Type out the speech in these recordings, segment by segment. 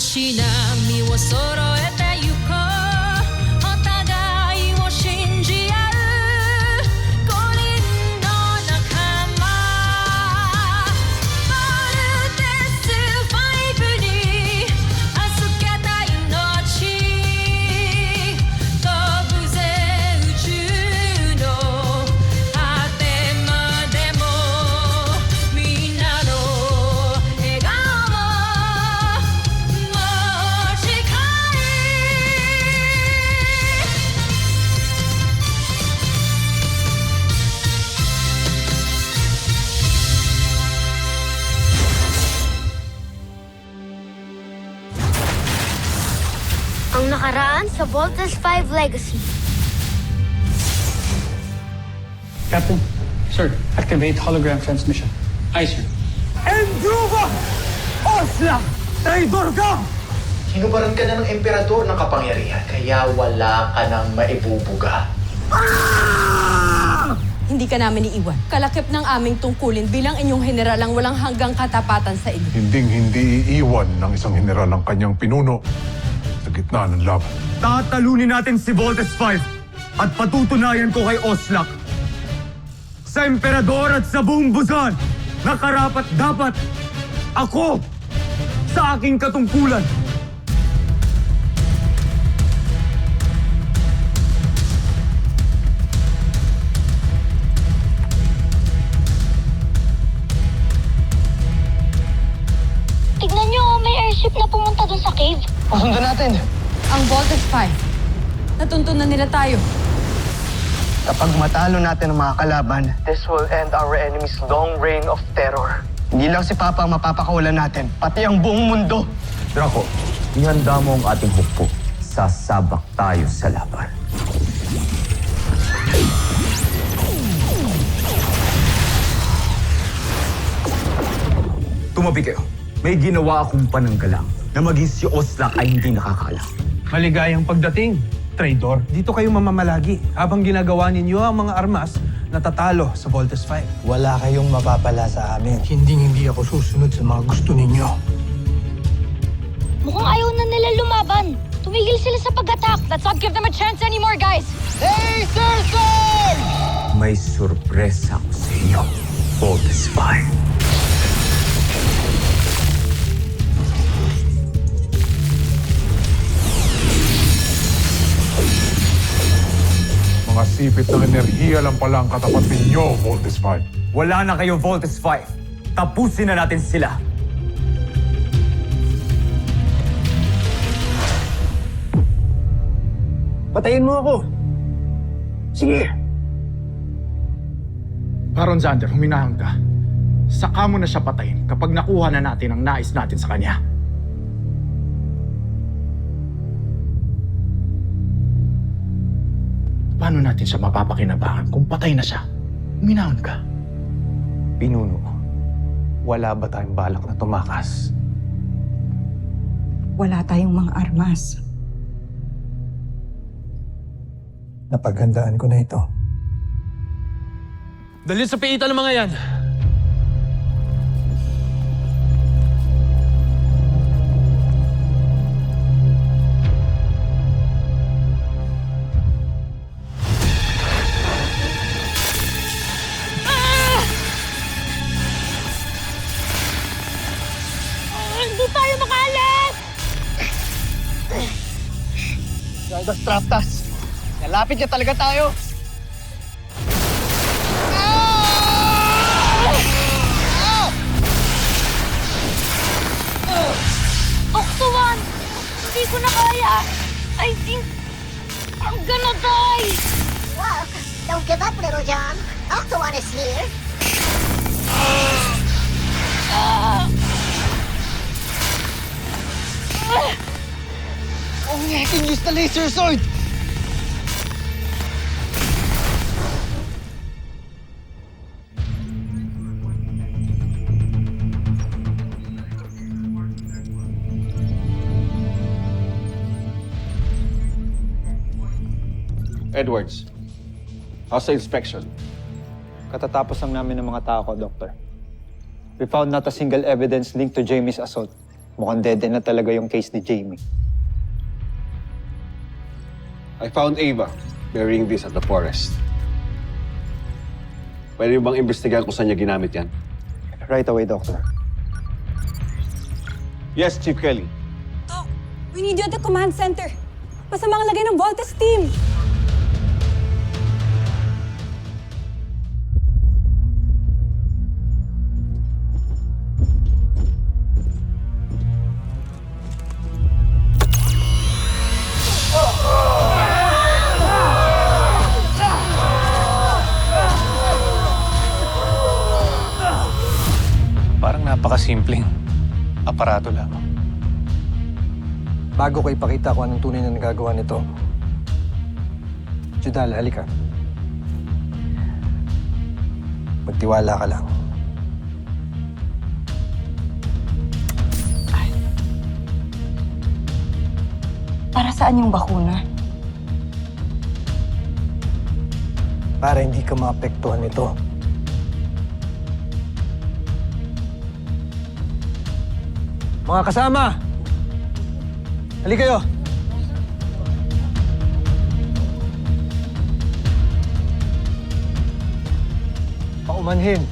し波を揃えてゆこうお互いを信じ合う五人の仲間ボルテス5に預けた命飛ぶぜ宇宙の果てまでもみんなの笑顔持ち帰りAng nakaraan sa Voltes 5 Legacy. Captain, sir, activate hologram transmission. Aye, sir. Endruva! Osla! Traidor ka! Hinubaran ka na ng emperador ng kapangyarihan, kaya wala ka nang maibubuga. Hindi ka namin iiwan. Kalakip ng aming tungkulin bilang inyong general ang walang hanggang katapatan sa inyo. Hindi iiwan ng isang general ang kanyang pinuno sa gitna ng laban. Tatalunin natin si Voltes 5 at patutunayan ko kay Oslak sa emperador at sa buong Busan na karapat-dapat ako sa aking katungkulan. Tignan nyo, may airship na pumunta doon sa cave. Pasundan natin. Ang Voltes 5, natuntunan nila tayo. Kapag matalo natin ang mga kalaban, this will end our enemy's long reign of terror. Hindi lang si Papa ang mapapakawalan natin, pati ang buong mundo. Draco, ihanda mo ang ating hukbo. Sasabak tayo sa laban. Tumabi kayo. May ginawa akong pananggalang na maging si Oslak ay hindi nakakalam. Maligayang pagdating, traidor. Dito kayo mamamalagi habang ginagawa ninyo ang mga armas na tatalo sa Voltes 5. Wala kayong mapapala sa amin. Hindi ako susunod sa mga gusto ninyo. Mukhang ayaw na nila lumaban. Tumigil sila sa pag-attack. Let's not give them a chance anymore, guys. Laser Sword! May sorpresa ako sa inyo, Voltes 5. Mga sipit ng enerhiya lang pala ang katapat ninyo, Voltes 5. Wala na kayo, Voltes 5. Tapusin na natin sila. Patayin mo ako. Sige. Baron Xander, huminahon ka. Saka mo na siya patayin kapag nakuha na natin ang nais natin sa kanya. Paano natin siya mapapakinabangan kung patay na siya? Huminahon ka. Pinuno, wala ba tayong balak na tumakas? Wala tayong mga armas. Napaghandaan ko na ito. Dalhin sa piitan ng mga yan! Hindi tayo makaalis! Gardas Traptas, nalapit ka talaga tayo. Octo-1! Hindi ko na kaya. I think I'm gonna die. Look, don't give up, little John. Octo-1 is here. Only I can use the laser sword. Edwards, how's the inspection? Katatapos lang namin ng mga tao ko, Doctor. We found not a single evidence linked to Jamie's assault. Mukhang dead end na talaga yung case ni Jamie. I found Ava burying this at the forest. Pwede bang imbestigahan kung saan niya ginamit yan? Right away, Doctor. Yes, Chief Kelly. Doc, we need you at the command center. Masama ang lagay ng Voltes team. Parang napakasimpleng aparato lamang. Bago ko ipakita kung anong tunay na nagagawa nito, Judal, halika. Magtiwala ka lang. Para saan yung bakuna? Para hindi ka maapektuhan nito. Mga kasama! Halika kayo! Paumanhin.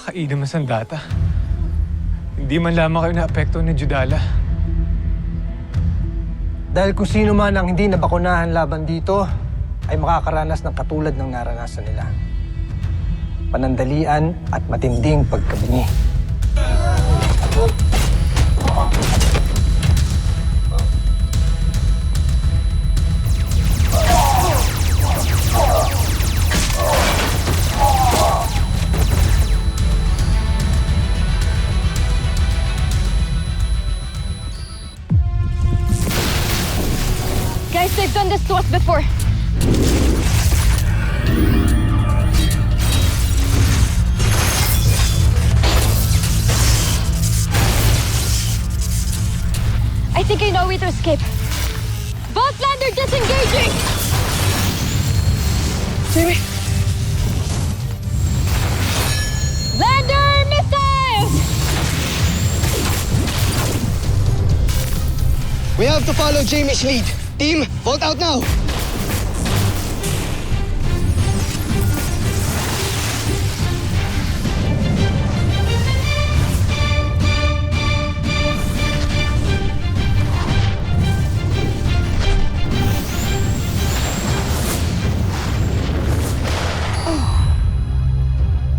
Napakainam na sandata. Hindi man lamang kayo naapekto ni Judala. Dahil kung sino man ang hindi nabakunahan laban dito, ay makakaranas ng katulad ng naranasan nila. Panandalian at matinding pagkabingi. Guys, they've done this to us before. I think I know a way to escape. Voltlander disengaging! Jimmy! Lander missiles! We have to follow Jamie's lead. Team, vault out now!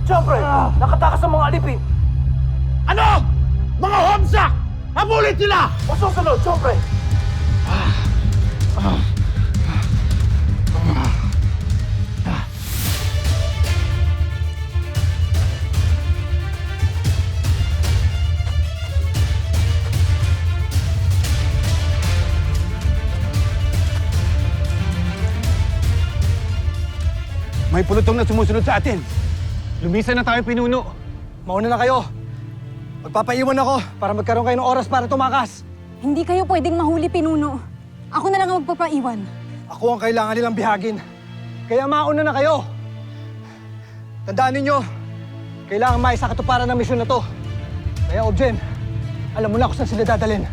Siyempre, nakatakas ang mga alipin. Ano? Mga homsak! Habulin sila! O susunod, siyempre! May pulutong na sumusunod sa atin. Lumisan na tayo, pinuno. Mauna na kayo. Magpapaiwan ako para magkaroon kayo ng oras para tumakas. Hindi kayo pwedeng mahuli, Pinuno. Ako na lang ang magpapaiwan. Ako ang kailangan nilang bihagin. Kaya mauna na kayo. Tandaan ninyo, kailangan maisakatuparan ng misyon na to. Kaya, Objen, alam mo na kung saan sila dadalhin.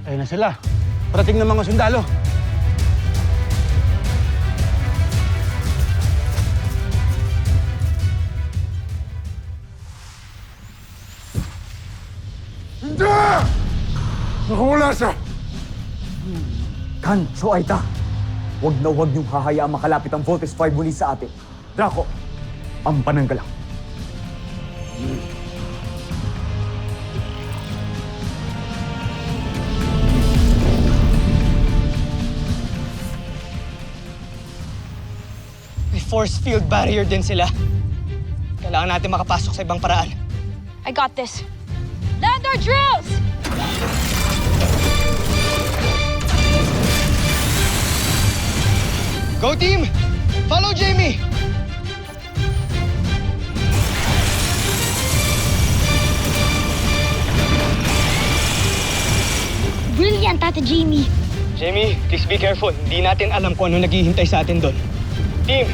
Ayun na sila. Parating ng mga sundalo. Hindi! Nakawala siya! Kancho Aita, huwag na huwag niyong hahayaang makalapit ang Voltes 5 muli sa atin. Draco, ang pananggalang. May force field barrier din sila. Kailangan natin makapasok sa ibang paraan. I got this. Lander drills! Go team! Follow Jamie! Tata Jamie. Jamie, please be careful. Hindi natin alam kung ano naghihintay sa atin doon. Team,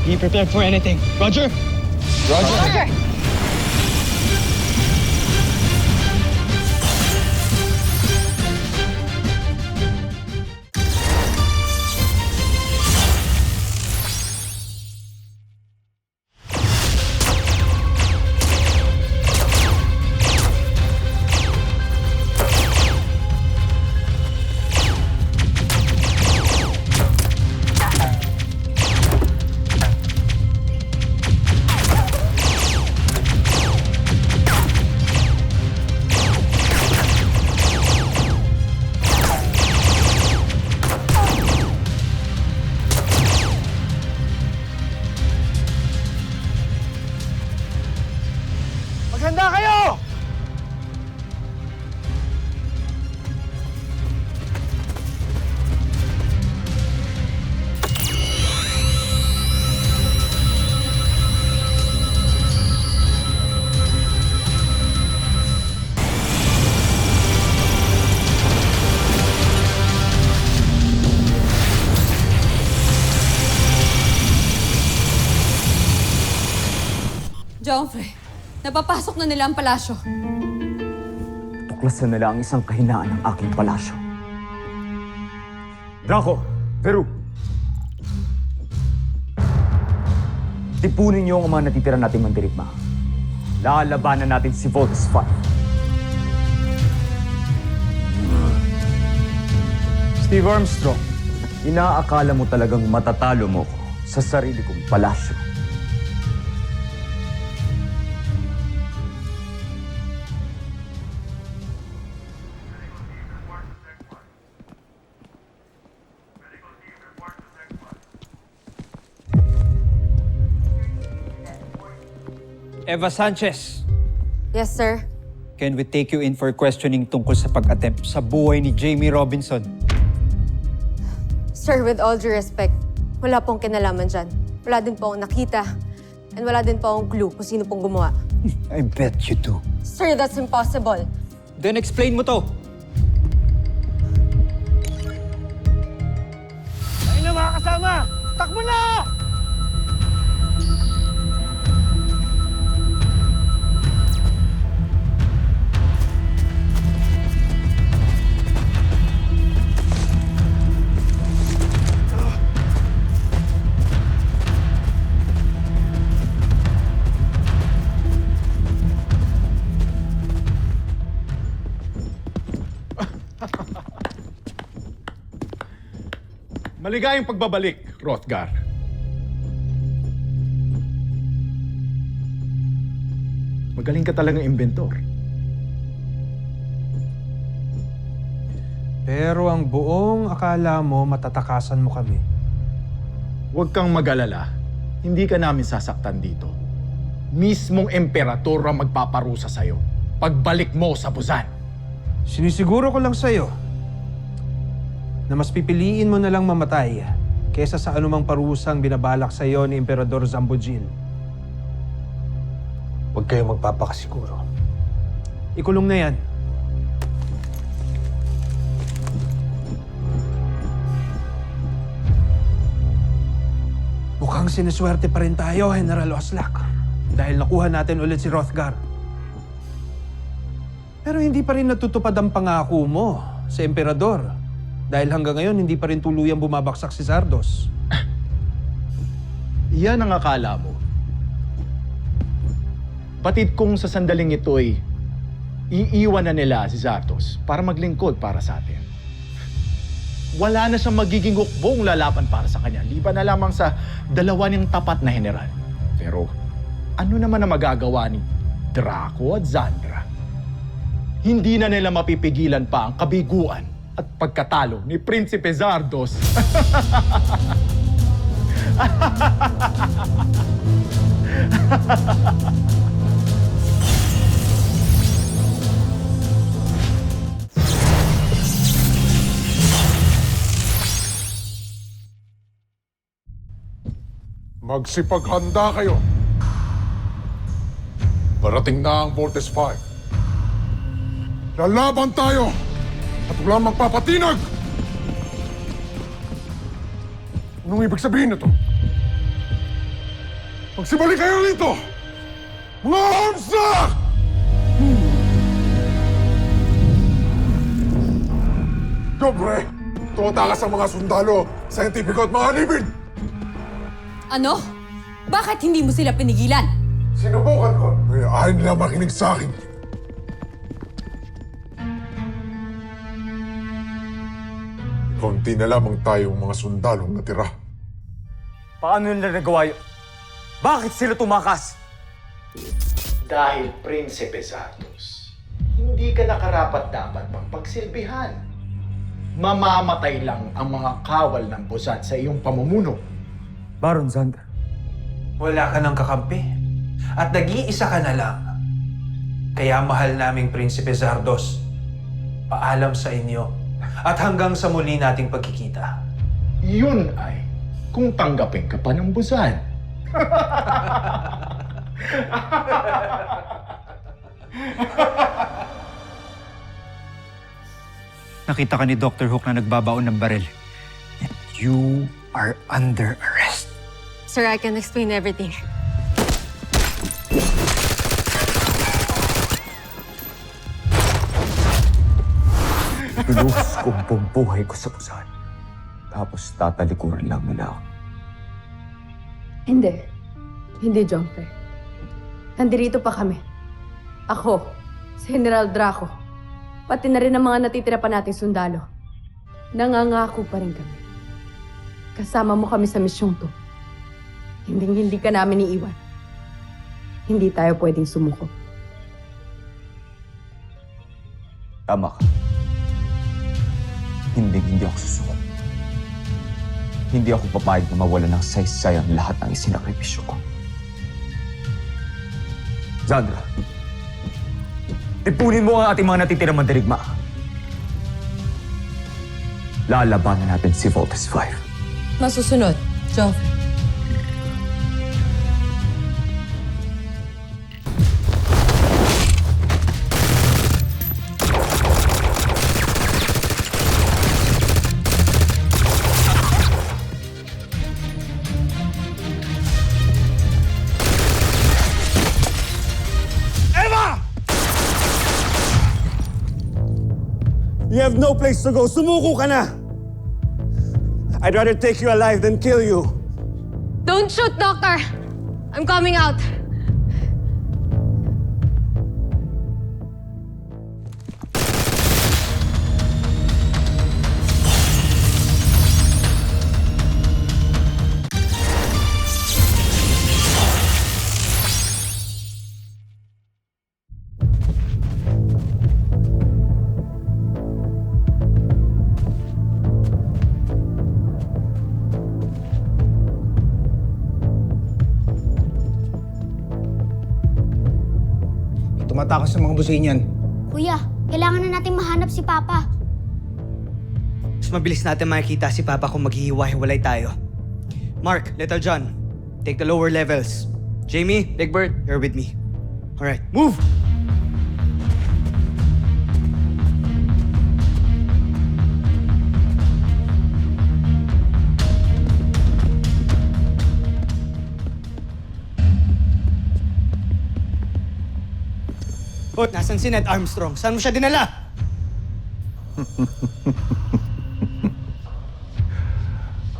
be prepared for anything. Roger? Roger! Maghanda kayo! Joffrey, napapasok na nila ang palasyo. Tuklasan nila ang isang kahinaan ng aking palasyo. Draco! Veru! Tipunin niyo ang mga natitira nating mandirigma. Lalabanan natin si Voltes 5. Steve Armstrong, Inaakala mo talagang matatalo mo ko sa sarili kong palasyo. Eva Sanchez, Yes, sir. can we take you in for questioning tungkol sa pag-attempt sa buhay ni Jamie Robinson? Sir, with all due respect, wala pong kinalaman dyan. Wala din po akong nakita. And wala din po akong clue kung sino pong gumawa. I bet you do. Sir, that's impossible. Then explain mo to. Ayun na mga kasama! Takbo na! Maligayang pagbabalik, Hrothgar. Magaling ka talagang inventor. Pero ang buong akala mo matatakasan mo kami. Huwag kang mag-alala. Hindi ka namin sasaktan dito. Mismong emperador ang magpaparusa sa'yo. Pagbalik mo sa Busan. Sinisiguro ko lang sa'yo na mas pipiliin mo na lang mamatay kesa sa anumang parusang binabalak sa iyo ni Emperador Zambojil. Huwag kayong magpapakasiguro. Ikulong na yan. Mukhang siniswerte pa rin tayo, General Oslak. Dahil nakuha natin ulit si Hrothgar. Pero hindi pa rin natutupad ang pangako mo sa Emperador. Dahil hanggang ngayon, hindi pa rin tuluyang bumabaksak si Zardos. Iyan ang akala mo. Batid kung sa sandaling ito'y iiwan na nila si Zardos para maglingkod para sa atin. Wala na siyang magiging hukbong lalaban para sa kanya, liban na lamang sa dalawa niyang tapat na general. Pero ano naman ang magagawa ni Draco at Zandra? Hindi na nila mapipigilan pa ang kabiguan at pagkatalo ni Prinsipe Zardos. Magsipaghanda kayo. Parating na ang Voltes 5. Lalaban tayo at walang magpapatinag! Anong ibig sabihin nito? Magsibalik kayo rito! Mga Homsak! Dobre! Tumatakas ang mga sundalo, scientifico at mga libid! Ano? Bakit hindi mo sila pinigilan? Sinubukan ko, kaya ayaw nila makinig sa akin. Konti na lamang tayong mga sundalong natira. Paano nila nagawa yun? Bakit sila tumakas? Dahil Prinsipe Zardos, hindi ka nakarapat-dapat pang pagsilbihan. Mamamatay lang ang mga kawal ng Busan sa iyong pamumuno. Baron Zandra, Wala ka ng kakampi. At nag-iisa ka na lang. Kaya mahal naming Prinsipe Zardos. Paalam sa inyo. At hanggang sa muli nating pagkikita. Yun ay kung tanggapin ka pa ng Busan. Nakita ka ni Dr. Hook na nagbabaon ng baril. And you are under arrest. Sir, I can explain everything. Pinuhos ko ang buong buhay ko sa Busan. Tapos tatalikuran lang nila ako. Hindi. Hindi, Jumper. Nandito pa kami. Ako, si General Draco, pati na rin ang mga natitira pa nating sundalo. Nangangako pa rin kami. Kasama mo kami sa misyong to. Hindi ka namin iiwan. Hindi tayo pwedeng sumuko. Tama ka. Hindi ako susuko. Hindi ako papayag na mawala ng saysay ang lahat ng isinakripisyo ko. Zandra, ipunin mo ang ating mga natitirang mandirigma. Lalabanan natin si Voltes 5. Masusunod, Joffrey. You have no place to go. Sumuko ka na! I'd rather take you alive than kill you. Don't shoot, Doctor! I'm coming out. Tumatakas sa mga businyan. Kuya, kailangan na natin mahanap si Papa. Mas mabilis natin makikita si Papa kung maghihiwa-hiwalay tayo. Mark, Little John, take the lower levels. Jamie, Big Bird, you're with me. Alright, move! Oh, nasan si Ned Armstrong? Saan mo siya dinala?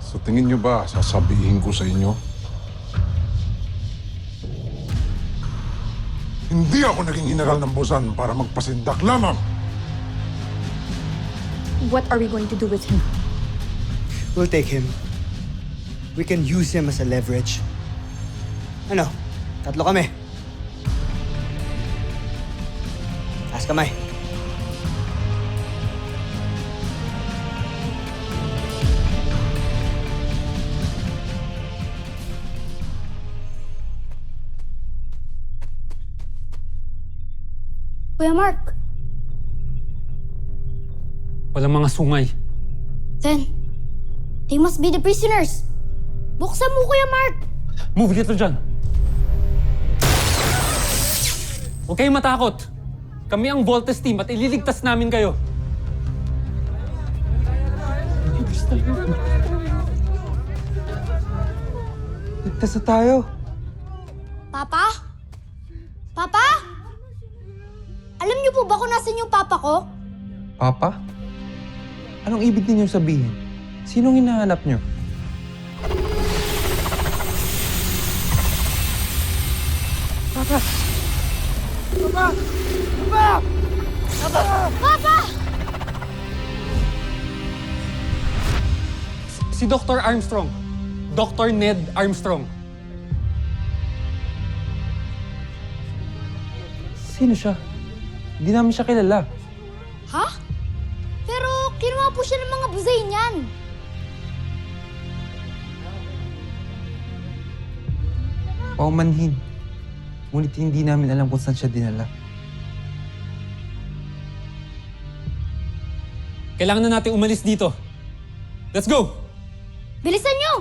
Sa tingin niyo ba, sasabihin ko sa inyo? Hindi ako naging general ng Busan para magpasindak lamang. What are we going to do with him? We'll take him. We can use him as a leverage. Ano? Tatlo kami. Taas kamay. Kuya Mark, Walang mga sungay. then, they must be the prisoners. Buksan mo, Kuya Mark! Move dito dyan. Huwag kayong matakot. Kami ang Voltes team at ililigtas namin kayo. Ligtas na tayo. Papa? Papa? Alam niyo po ba kung nasan yung papa ko? Papa? Anong ibig ninyong sabihin? Sinong hinahanap niyo? Papa! Si Dr. Armstrong. Dr. Ned Armstrong. Sino siya? Hindi namin siya kilala. Ha? Pero kinuha po siya ng mga buzay niyan. Paumanhin. Ngunit hindi namin alam kung saan siya dinala. Kailangan na natin umalis dito. Let's go! Bilisan niyo!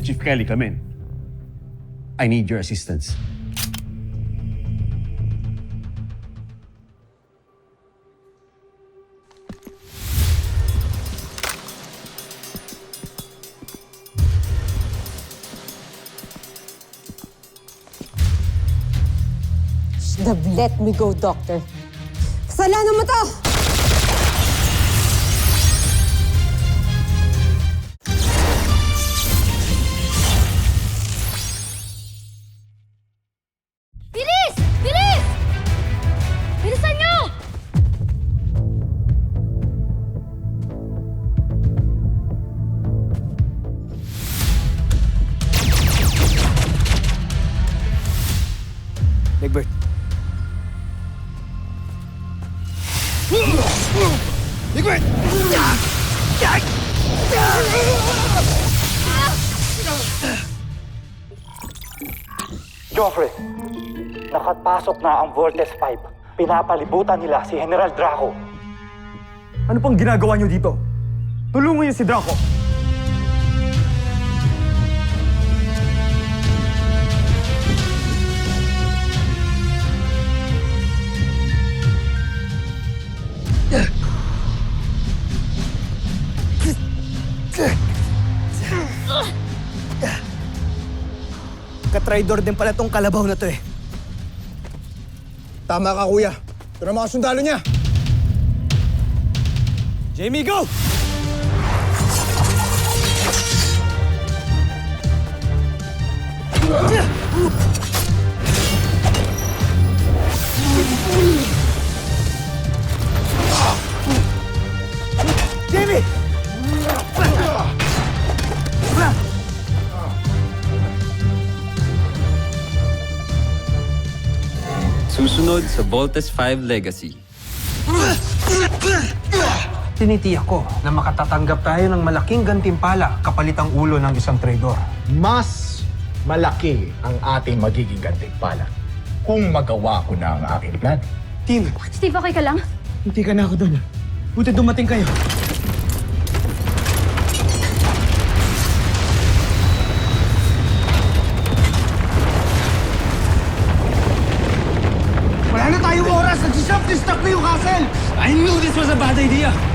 Chief Kelly, come in. I need your assistance. Should have let me go, Doctor. Kasalanan mo to! Bilis! Bilis! Bilisan niyo! Egbert. Joffrey, nakapasok na ang Voltes 5. Pinapalibutan nila si General Draco. Ano pang ginagawa niyo dito? Tulungan niyo si Draco. Katraidor din pala tong kalabaw na to eh. Tama ka, kuya. Ito na mga sundalo niya. Jamie, go! Jamie! Susunod sa Voltes 5 Legacy. Tinitiyak ko na makatatanggap tayo ng malaking gantimpala kapalit ang ulo ng isang traidor. Mas malaki ang ating magiging gantimpala kung magawa ko na ang aking plan. Team, Steve, okay ka lang? hindi ka na ako doon. Buti dumating kayo. Wala na tayong oras! Nag-self-destruct na yung castle! I knew this was a bad idea!